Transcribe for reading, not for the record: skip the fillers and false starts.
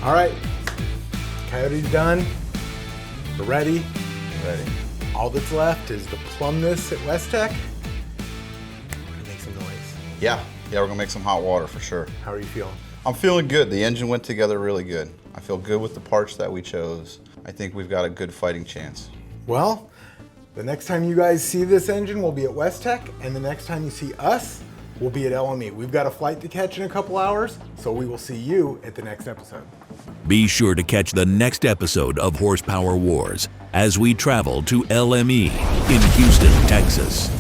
All right, Coyote's done. We're ready. Ready. All that's left is to plumb this at West Tech. We're gonna make some noise. Yeah, we're gonna make some hot water for sure. How are you feeling? I'm feeling good. The engine went together really good. I feel good with the parts that we chose. I think we've got a good fighting chance. Well, the next time you guys see this engine, we'll be at West Tech, and the next time you see us, we'll be at LME. We've got a flight to catch in a couple hours, so we will see you at the next episode. Be sure to catch the next episode of Horsepower Wars as we travel to LME in Houston, Texas.